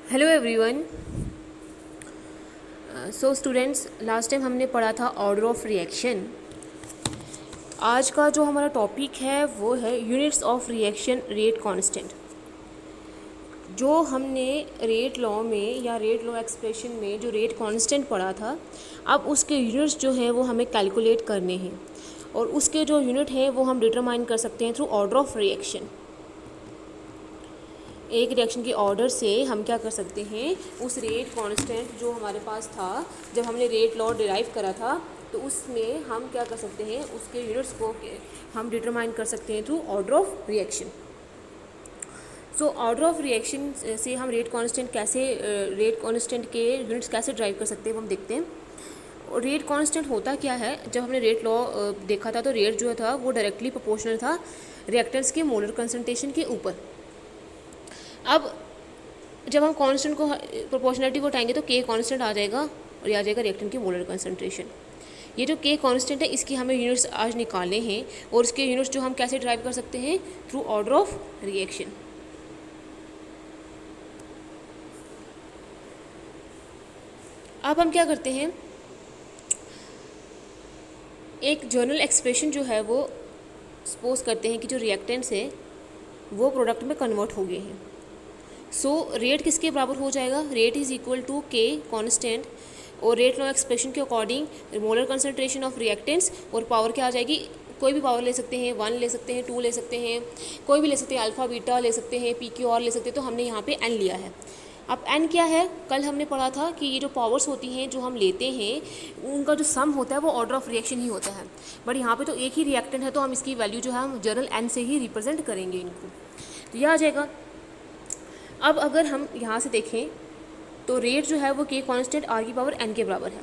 Hello everyone. So students, last time हमने पढ़ा था ऑर्डर ऑफ रिएक्शन। आज का जो हमारा टॉपिक है वो है units of reaction rate constant. जो हमने रेट लॉ में या रेट लॉ एक्सप्रेशन में जो रेट कांस्टेंट पढ़ा था, अब उसके यूनिट्स जो हैं वो हमें कैलकुलेट करने हैं और उसके जो यूनिट हैं वो हम डिटरमाइन कर सकते हैं थ्रू ऑर्डर ऑफ रिएक्शन। एक रिएक्शन के ऑर्डर से हम क्या कर सकते हैं, उस रेट कांस्टेंट जो हमारे पास था जब हमने रेट लॉ डिराइव करा था, तो उसमें हम क्या कर सकते हैं, उसके यूनिट्स को हम डिटरमाइन कर सकते हैं through order of reaction. So order of reaction से हम रेट कांस्टेंट के यूनिट्स कैसे ड्राइव कर सकते हैं वो हम देखते हैं। और रेट कांस्टेंट होता क्या है, जब हमने रेट लॉ देखा था तो रेट जो था वो डायरेक्टली प्रोपोर्शनल था रिएक्टेंट्स के मोलर कंसंट्रेशन के ऊपर। अब जब हम कांस्टेंट को प्रोपोर्शनलिटी को हटाएंगे तो के कांस्टेंट आ जाएगा और ये आ जाएगा रिएक्टेंट की मोलर कंसंट्रेशन। ये जो के कांस्टेंट है इसकी हमें यूनिट्स आज निकालने हैं और इसके यूनिट्स जो हम कैसे ड्राइव कर सकते हैं, थ्रू ऑर्डर ऑफ रिएक्शन। अब हम क्या करते हैं, एक जर्नल एक्सप्रेशन जो है वो सपोज करते हैं कि जो रिएक्टेंट्स है वो प्रोडक्ट में कन्वर्ट हो गए हैं। सो रेट किसके बराबर हो जाएगा, रेट इज़ इक्वल टू के कांस्टेंट और रेट लॉ एक्सप्रेशन के according molar concentration of reactants और पावर क्या आ जाएगी, कोई भी पावर ले सकते हैं, 1 ले सकते हैं, 2 ले सकते हैं, कोई भी ले सकते हैं, अल्फ़ा बीटा ले सकते हैं, पी क्यू आर ले सकते हैं। तो हमने यहाँ पे एन लिया है। अब एन क्या है, कल हमने पढ़ा था कि ये जो पावर्स होती हैं जो हम लेते हैं उनका जो सम होता है वो ऑर्डर ऑफ रिएक्शन ही होता है, बट यहाँ पे तो एक ही रिएक्टेंट है तो हम इसकी वैल्यू जो है हम जर्नल एन से ही रिप्रेजेंट करेंगे इनको। तो यह आ जाएगा। अब अगर हम यहाँ से देखें तो रेट जो है वो के कांस्टेंट आर की पावर एन के बराबर है।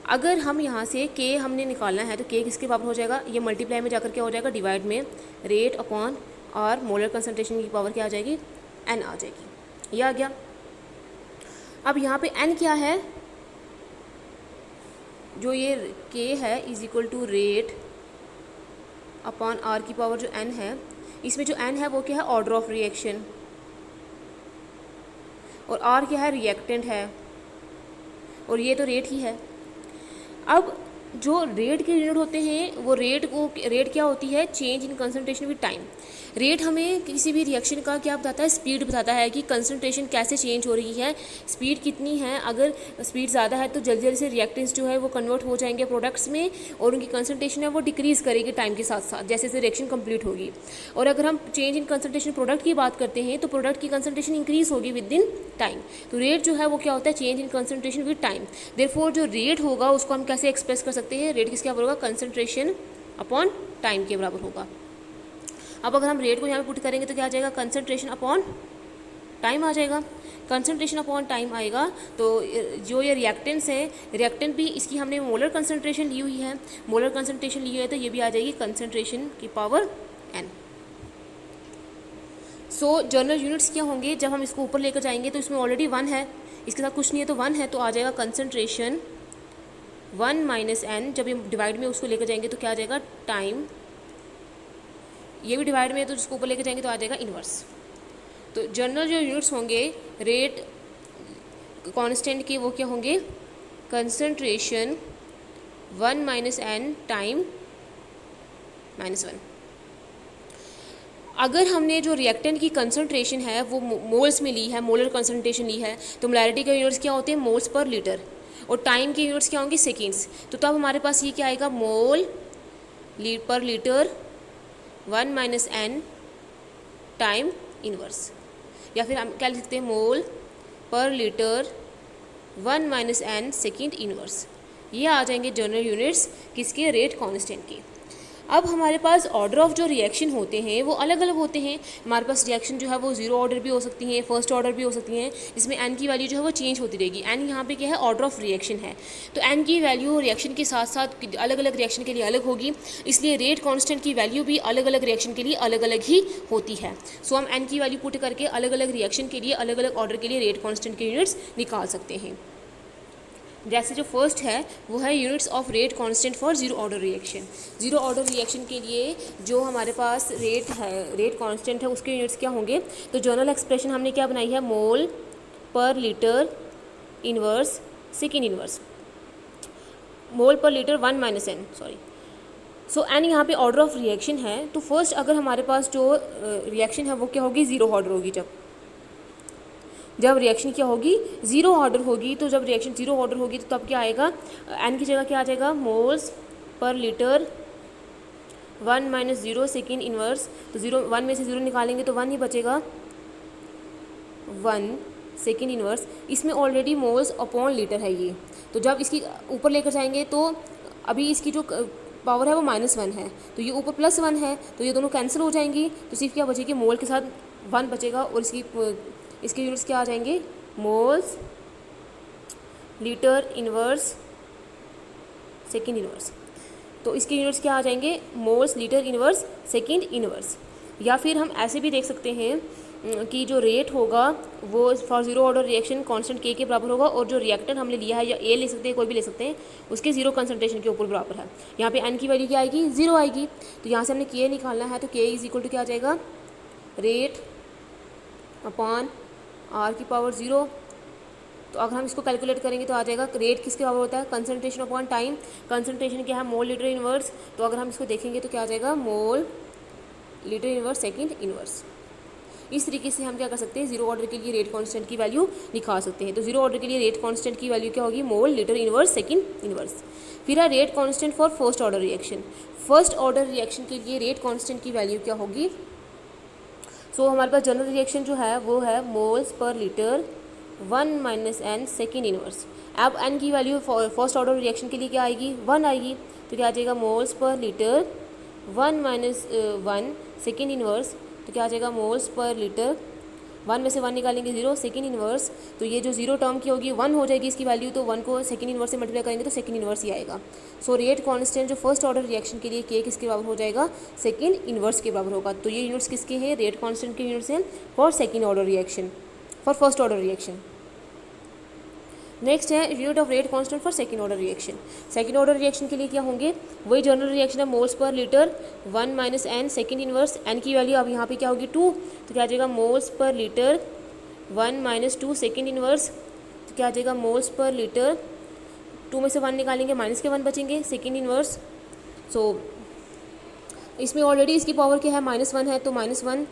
अगर हम यहाँ से के हमने निकालना है तो के किसके बराबर हो जाएगा, ये मल्टीप्लाई में जाकर क्या हो जाएगा, डिवाइड में rate upon R molar concentration की पावर क्या आ जाएगी, एन आ जाएगी। ये आ गया। अब यहाँ पे एन क्या है, जो ये के है is equal to rate upon R की पावर जो एन है, इसमें जो एन है वो क्या है, ऑर्डर ऑफ रिएक्शन, और आर क्या है, रिएक्टेंट है, और ये तो रेट ही है। अब जो रेट के यूनिट होते हैं वो रेट क्या होती है, change in concentration with time. Rate हमें किसी भी रिएक्शन का क्या बताता है, स्पीड बताता है कि कंसंट्रेशन कैसे चेंज हो रही है, स्पीड कितनी है। अगर स्पीड ज़्यादा है तो जल्दी जल्दी से रिएक्टेंट्स जो है वो कन्वर्ट हो जाएंगे प्रोडक्ट्स में और उनकी कंसंट्रेशन है वो डिक्रीज़ करेगी टाइम के साथ साथ जैसे जैसे रिएक्शन कंप्लीट होगी। और अगर हम चेंज इन कंसंट्रेशन प्रोडक्ट की बात करते हैं तो प्रोडक्ट की कंसंट्रेशन इंक्रीज होगी विद इन टाइम। तो रेट जो है वो क्या होता है, change in concentration with time. Therefore जो रेट होगा उसको हम कैसे एक्सप्रेस कर सकते हैं, रेट किसके बराबर होगा, कंसंट्रेशन अपॉन टाइम के बराबर होगा। अब अगर हम रेट को यहाँ पे पुट करेंगे तो क्या आ जाएगा, कंसंट्रेशन अपॉन टाइम आ जाएगा। कंसंट्रेशन अपॉन टाइम आएगा तो जो ये रिएक्टेंट्स है, रिएक्टेंट भी इसकी हमने मोलर कंसंट्रेशन ली हुई है, मोलर कंसंट्रेशन ली हुई है तो ये भी आ जाएगी कंसंट्रेशन की पावर एन। सो जर्नल यूनिट्स क्या होंगे, जब हम इसको ऊपर लेकर जाएंगे तो इसमें ऑलरेडी 1 है, इसके साथ कुछ नहीं है तो 1 है, तो आ जाएगा कंसंट्रेशन 1 माइनस एन। जब ये डिवाइड में उसको लेकर जाएंगे तो क्या आ जाएगा, टाइम। ये भी डिवाइड में है तो जिसको ऊपर लेकर जाएंगे तो आ जाएगा इन्वर्स। तो जर्नल जो यूनिट्स होंगे रेट कांस्टेंट के वो क्या होंगे, कंसंट्रेशन 1 माइनस एन टाइम -1। अगर हमने जो रिएक्टेंट की कंसंट्रेशन है वो मोल्स में ली है, मोलर कंसंट्रेशन ली है, तो मोलैरिटी के यूनिट्स क्या होते हैं, मोल्स पर लीटर, और टाइम के यूनिट्स क्या होंगे, सेकेंड्स। तो तब हमारे पास ये क्या आएगा, mole per litre 1 minus N time inverse, या फिर हम क्या लिख सकते हैं, mole per litre 1 minus N second inverse. ये आ जाएंगे जर्नल यूनिट्स किसके, रेट कांस्टेंट के। अब हमारे पास ऑर्डर ऑफ जो रिएक्शन होते हैं वो अलग अलग होते हैं। हमारे पास रिएक्शन जो है वो 0 ऑर्डर भी हो सकती हैं, फर्स्ट ऑर्डर भी हो सकती हैं, जिसमें एन की वैल्यू जो है वो चेंज होती रहेगी। एन यहाँ पे क्या है, ऑर्डर ऑफ रिएक्शन है, तो एन की वैल्यू रिएक्शन के साथ साथ अलग अलग रिएक्शन के लिए अलग होगी, इसलिए रेट कांस्टेंट की वैल्यू भी अलग अलग रिएक्शन के लिए अलग अलग ही होती है। सो हम एन की वैल्यू पुट करके अलग अलग रिएक्शन के लिए अलग अलग ऑर्डर के लिए रेट कांस्टेंट के यूनिट्स निकाल सकते हैं। जैसे जो फर्स्ट है वो है units of rate constant for 0 order reaction. 0 order reaction के लिए जो हमारे पास रेट कांस्टेंट है उसके यूनिट्स क्या होंगे, तो जर्नल एक्सप्रेशन हमने क्या बनाई है, मोल per litre inverse second inverse, मोल per litre 1 minus N, sorry. सो एन यहाँ पे ऑर्डर ऑफ रिएक्शन है, तो फर्स्ट अगर हमारे पास जो रिएक्शन है वो क्या होगी, ज़ीरो ऑर्डर होगी। जब रिएक्शन क्या होगी, ज़ीरो ऑर्डर होगी, तो जब रिएक्शन ज़ीरो ऑर्डर होगी तो तब क्या आएगा, एन की जगह क्या आ जाएगा, moles per litre 1 minus zero second inverse. तो 1 में से 0 निकालेंगे तो 1 ही बचेगा, 1 सेकेंड इनवर्स। इसमें ऑलरेडी मोल्स अपॉन लीटर है ये, तो जब इसकी ऊपर लेकर जाएंगे तो अभी इसकी जो पावर है वो -1 है, तो ये ऊपर +1 है, तो ये दोनों कैंसिल हो जाएंगी, तो सिर्फ क्या बचेगी, मोल के साथ 1 बचेगा, और इसके यूनिट्स क्या आ जाएंगे, moles litre inverse second inverse. तो इसके यूनिट्स क्या आ जाएंगे, moles litre inverse second inverse. या फिर हम ऐसे भी देख सकते हैं कि जो रेट होगा वो for zero order reaction constant के बराबर होगा, और जो रिएक्टर हमने लिया है, या ए ले सकते हैं, कोई भी ले सकते हैं, उसके ज़ीरो कंसंट्रेशन के ऊपर बराबर है। यहाँ पे एन की वैल्यू क्या आएगी, 0 आएगी, तो यहाँ से हमने के निकालना है, तो के इज इक्वल टू क्या आ जाएगा, रेट अपॉन आर की पावर 0। तो अगर हम इसको कैलकुलेट करेंगे तो आ जाएगा, रेट किसके बराबर होता है, कंसंट्रेशन अपॉन टाइम। कंसंट्रेशन क्या है, मोल लीटर इनवर्स, तो अगर हम इसको देखेंगे तो क्या आ जाएगा, mole litre inverse second inverse. इस तरीके से हम क्या कर सकते हैं, जीरो ऑर्डर के लिए रेट कांस्टेंट की वैल्यू निकाल सकते हैं। तो जीरो ऑर्डर के लिए रेट कांस्टेंट की वैल्यू क्या होगी, mole litre inverse second inverse. फिर है rate constant for first order reaction. First order reaction के लिए रेट कांस्टेंट की वैल्यू क्या होगी, सो हमारे पास जनरल रिएक्शन जो है वो है मोल्स पर litre 1 minus N second inverse. अब एन की वैल्यू फर्स्ट ऑर्डर रिएक्शन के लिए क्या आएगी, 1 आएगी, तो क्या आ जाएगा, moles per litre 1 minus 1 second inverse, तो क्या आ जाएगा, मोल्स पर लीटर 1 में से 1 निकालेंगे 0 सेकेंड इनवर्स, तो ये जो 0 टर्म की होगी 1 हो जाएगी इसकी वैल्यू, तो 1 को सेकेंड इनवर्स से मल्टीप्लाई करेंगे तो सेकेंड इनवर्स ही आएगा। सो रेट कांस्टेंट जो फर्स्ट ऑर्डर रिएक्शन के लिए के किसके बराबर हो जाएगा, सेकेंड इनवर्स के बराबर होगा। तो ये यूनिट्स किसके हैं, रेट कांस्टेंट के यूनिट्स हैं for second order reaction, for first order reaction. Next है unit of rate constant for second order reaction. Second order reaction के लिए क्या होंगे, वही जनरल रिएक्शन है, मोल्स पर litre 1 minus N second inverse. N की वैल्यू अब यहाँ पे क्या होगी, 2, तो क्या आ जाएगा, moles per litre 1 minus 2 second inverse, तो क्या आ जाएगा, मोल्स पर लीटर 2 में से 1 निकालेंगे माइनस के 1 बचेंगे सेकेंड इनवर्स। सो इसमें ऑलरेडी इसकी पावर क्या है, -1 है, तो -1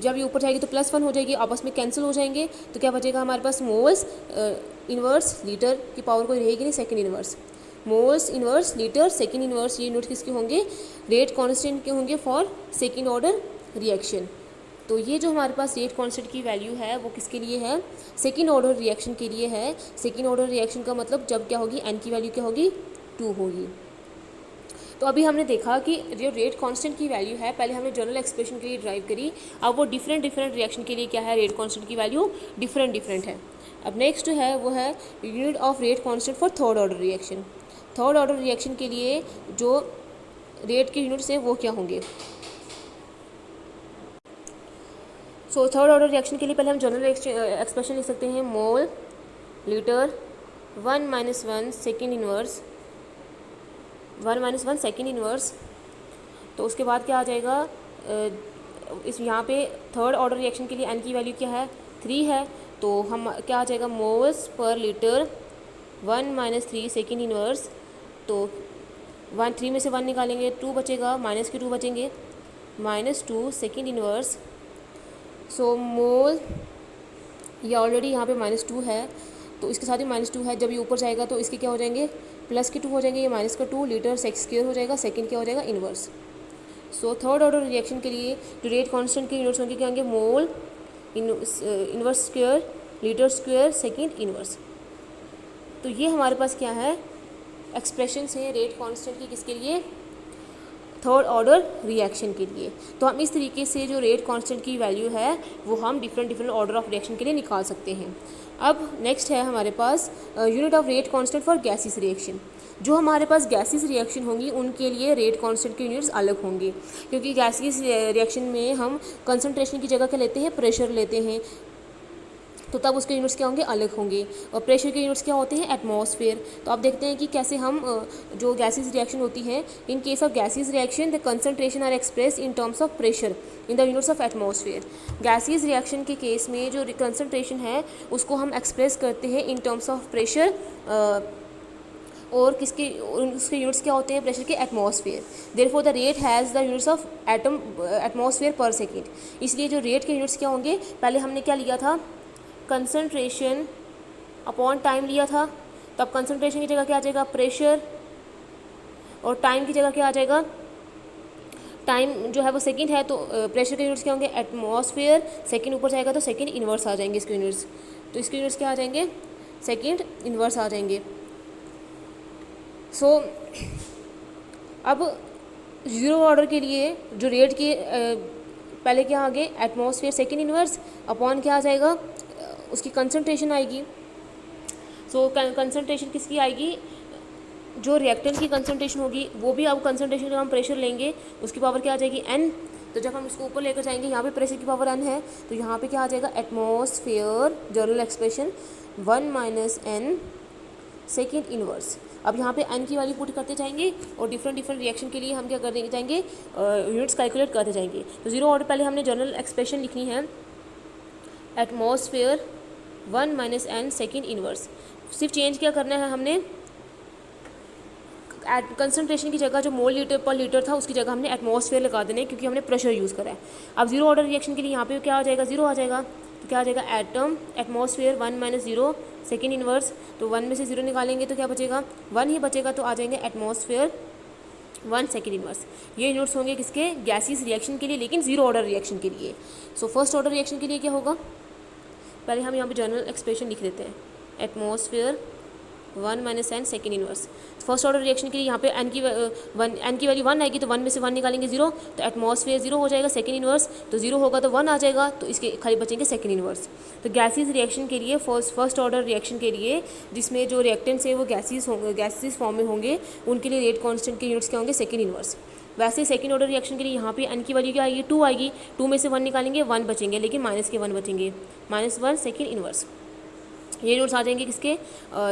जब ये ऊपर जाएगी तो +1 हो जाएगी, आपस में कैंसिल हो जाएंगे, तो क्या बचेगा हमारे पास, मोल्स इनवर्स लीटर की पावर कोई रहेगी नहीं, second inverse, moles inverse litre second inverse. ये यूनिट किसके होंगे, रेट कांस्टेंट के होंगे फॉर सेकेंड ऑर्डर रिएक्शन। तो ये जो हमारे पास रेट कांस्टेंट की वैल्यू है वो किसके लिए है, सेकेंड ऑर्डर रिएक्शन के लिए है। सेकेंड ऑर्डर रिएक्शन का मतलब जब क्या होगी, एन की वैल्यू क्या होगी, 2 होगी। तो अभी हमने देखा कि जो रेट कांस्टेंट की वैल्यू है, पहले हमने जनरल एक्सप्रेशन के लिए ड्राइव करी, अब वो डिफरेंट रिएक्शन के लिए क्या है, रेट कांस्टेंट की वैल्यू डिफरेंट है। अब नेक्स्ट जो है वो है unit of rate constant for third order reaction. Third order reaction के लिए जो रेट के यूनिट्स हैं वो क्या होंगे, सो थर्ड ऑर्डर रिएक्शन के लिए पहले हम जनरल एक्सप्रेशन लिख सकते हैं, mole litre 1 minus 1 second inverse, 1 minus 1 second inverse. तो उसके बाद क्या आ जाएगा, इस यहाँ पे थर्ड ऑर्डर रिएक्शन के लिए एन की वैल्यू क्या है, 3 है, तो हम क्या आ जाएगा, moles per litre 1 minus 3 second inverse. तो 3 में से 1 निकालेंगे 2 बचेगा, माइनस के 2 बचेंगे, -2 सेकेंड इनवर्स। सो मोल ये ऑलरेडी यहाँ पे -2 है, तो इसके साथ ही -2 है, जब ये ऊपर जाएगा तो इसके क्या हो जाएंगे, प्लस के 2 हो जाएंगे, ये माइनस का 2 लीटर सेक्स स्क्वायर हो जाएगा, सेकेंड क्या हो जाएगा, inverse. So third order reaction के लिए जो रेट कांस्टेंट के यूनिट्स होंगे क्या होंगे, mole inverse square litre square second inverse. तो ये हमारे पास क्या है, एक्सप्रेशंस हैं रेट कांस्टेंट की, किसके लिए, थर्ड ऑर्डर रिएक्शन के लिए। तो हम इस तरीके से जो रेट कांस्टेंट की वैल्यू है वो हम डिफरेंट ऑर्डर ऑफ रिएक्शन के लिए निकाल सकते हैं। अब नेक्स्ट है हमारे पास unit of rate constant for gaseous reaction. जो हमारे पास गैसियस रिएक्शन होंगी उनके लिए रेट कांस्टेंट के यूनिट्स अलग होंगे, क्योंकि गैसियस रिएक्शन में हम कंसंट्रेशन की जगह क्या लेते हैं, प्रेशर लेते हैं। तो तब उसके यूनिट्स क्या होंगे, अलग होंगे। और प्रेशर के यूनिट्स क्या होते हैं, एटमॉस्फेयर। तो आप देखते हैं कि कैसे हम जो गैसेस रिएक्शन होती है, in case of gases reaction the concentration are express in terms of pressure in the units of atmosphere. Gases reaction के केस में जो कंसंट्रेशन है उसको हम एक्सप्रेस करते हैं इन टर्म्स ऑफ प्रेशर, और किसके उसके यूनिट्स क्या होते हैं, प्रेशर के, atmosphere. Therefore the rate has the units of atmosphere पर सेकेंड। इसलिए जो रेट के यूनिट्स क्या होंगे, पहले हमने क्या लिया था, कंसंट्रेशन अपॉन टाइम लिया था, तब कंसंट्रेशन की जगह क्या आ जाएगा, प्रेशर, और टाइम की जगह क्या आ जाएगा, टाइम जो है वो सेकंड है, तो प्रेशर के यूनिट्स क्या होंगे, एटमॉस्फेयर। सेकंड ऊपर जाएगा तो सेकंड इनवर्स आ जाएंगे इसके यूनिट्स, तो इसके यूनिट्स क्या आ जाएंगे, सेकंड इनवर्स आ जाएंगे। सो अब ज़ीरो ऑर्डर के लिए जो रेट के पहले क्या आगे, एटमॉस्फेयर सेकंड इनवर्स अपॉन क्या आ जाएगा, उसकी कंसंट्रेशन आएगी। सो कंसंट्रेशन किसकी आएगी, जो रिएक्टेंट की कंसंट्रेशन होगी वो भी, अब कंसंट्रेशन जब हम प्रेशर लेंगे उसकी पावर क्या आ जाएगी, n। तो जब हम इसको ऊपर लेकर जाएंगे, यहाँ पे प्रेशर की पावर n है, तो यहाँ पे क्या आ जाएगा, atmosphere, general expression 1 - n second inverse. अब यहाँ पे n की वैल्यू पुट करते जाएंगे और डिफरेंट रिएक्शन के लिए हम क्या करते जाएंगे, यूनिट्स कैलकुलेट करते जाएंगे। तो जीरो ऑर्डर पहले हमने जनरल एक्सप्रेशन लिखनी है, एटमॉस्फेयर 1 - n सेकेंड इनवर्स। सिर्फ चेंज क्या करना है हमने, कंसंट्रेशन की जगह जो मोल लीटर पर लीटर था उसकी जगह हमने एटमॉस्फेयर लगा देने, क्योंकि हमने प्रेशर यूज़ करा है। अब जीरो ऑर्डर रिएक्शन के लिए यहाँ पे क्या आ जाएगा, जीरो आ जाएगा। तो क्या आ जाएगा, एटम एटमॉस्फेयर 1 - 0 सेकेंड इनवर्स। तो 1 में से 0 निकालेंगे तो क्या बचेगा, 1 ही बचेगा, तो आ जाएंगे एटमॉस्फेयर 1 सेकेंड इनवर्स। ये यूनिट्स होंगे किसके, गैसीज रिएक्शन के लिए, लेकिन जीरो ऑर्डर रिएक्शन के लिए। सो फर्स्ट ऑर्डर रिएक्शन के लिए क्या होगा, पहले हम यहाँ पे जनरल एक्सप्रेशन लिख देते हैं, atmosphere 1 - n second inverse. First order reaction के लिए यहाँ पे n की वैल्यू 1 आएगी, तो 1 में से 1 निकालेंगे 0, तो एटमॉस्फेयर 0 हो जाएगा, सेकेंड इनवर्स तो 0 होगा तो 1 आ जाएगा, तो इसके खाली बचेंगे सेकेंड इनवर्स। तो गैसीज रिएक्शन के लिए, फर्स्ट ऑर्डर रिएक्शन के लिए, जिसमें जो रिएक्टेंट्स है वो गैसेस फॉर्म में होंगे, उनके लिए रेट कॉन्स्टेंट के यूनिट्स क्या होंगे, सेकेंड इनवर्स। वैसे सेकंड ऑर्डर रिएक्शन के लिए यहाँ पे n की वैल्यू क्या आएगी, 2 आएगी, 2 में से 1 निकालेंगे 1 बचेंगे, लेकिन माइनस के 1 बचेंगे, -1 सेकेंड इनवर्स। ये नोट्स आ जाएंगे किसके,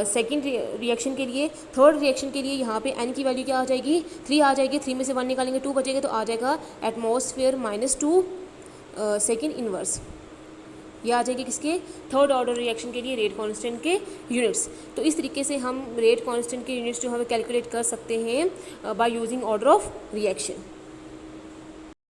सेकंड रिएक्शन के लिए। थर्ड रिएक्शन के लिए यहाँ पे n की वैल्यू क्या आ जाएगी, 3 आ जाएगी, 3 में से 1 निकालेंगे 2 बचेगा, तो आ जाएगा एटमॉस्फेयर -2 सेकेंड इनवर्स। ये आ जाएगी किसके, थर्ड ऑर्डर रिएक्शन के लिए रेट कांस्टेंट के यूनिट्स। तो इस तरीके से हम रेट कांस्टेंट के यूनिट्स जो है कैलकुलेट कर सकते हैं by using order of reaction.